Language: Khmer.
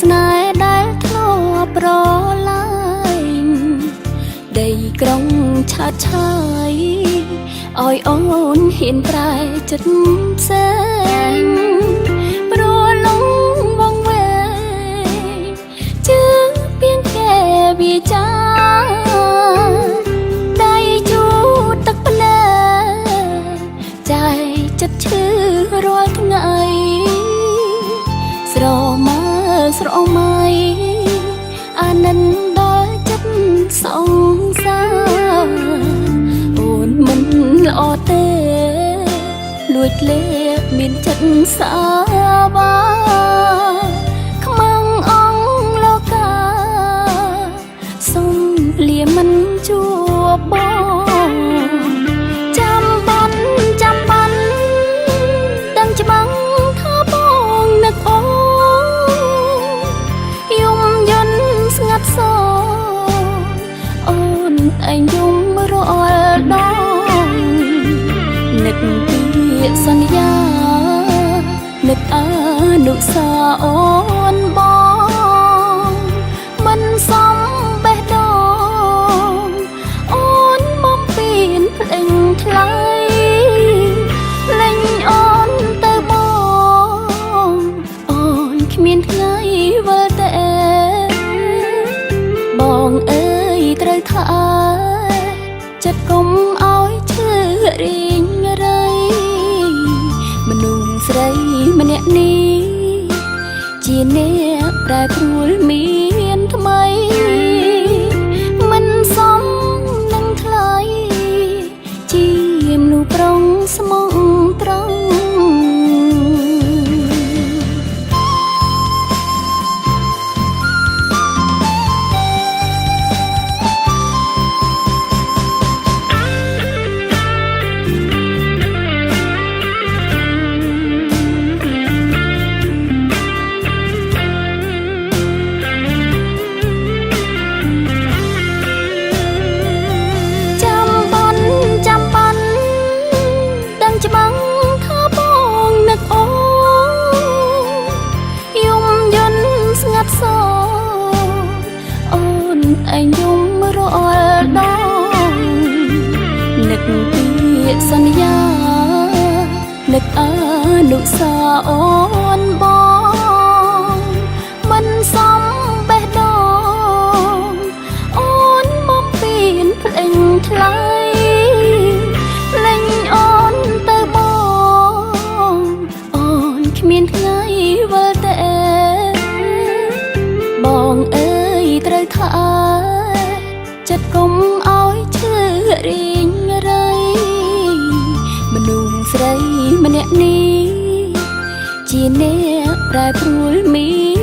ស្នេហ៍ដែលធ្លាប់ប្រឡាញ់ដីក្រុងឆាតឆាយឲ្យអូនហ៊ានប្រែចិត្តផ្សេងព្រោះលងវងវែងជើងពីងកែវាចាដៃជូតទឹកភ្នែកใจចិត្តឈឺរាល់ថ្ងៃស្រមើស្រមៃអានិនដល់ចិត្តសង្សារអូនមិនល្អទេលួចលេបមានចិត្តសាបាខ្មាំងអងលោកាសុំលាមិនជួបបងចាំបានដឹងច្បាំងថាបងនឹកអូនយំយន់ស្ងាត់សោអូនឯងយំរាល់ដងនឹកពីសន្យានឹកអនុស្សាវរីយ៍អូនបងមិនសមបេះដូងអូនមកពីនភ្លេងថ្លៃលេងអូនទៅបងអូនគ្មានថ្ងៃវិលតែបងអើយត្រូវថាចិត្តកុំឲ្យឈឺរីងរៃមនុស្សស្រីម្នាក់នេះជាអ្នកប្រែប្រួលមានថ្មីមិនសមនឹងថ្លៃជាមនុស្សប្រុងស្មោះត្រង់ច្បាំងថាបងនឹកអូយំយន់ស្ងាត់សោអូនឯងយំរាល់ដងនឹកពីសន្យានឹកអនុស្សាវរីយ៍អូនបងមិនសមបេះដូងអូនមកពីនភ្លេងថ្លៃលេងអូនគ្មានថ្ងៃវិលតែបងអើយត្រូវថាចិត្តកុំឲ្យឈឺរីងរៃមនុស្សស្រីម្នាក់នេះជាអ្នកប្រែប្រួលមាន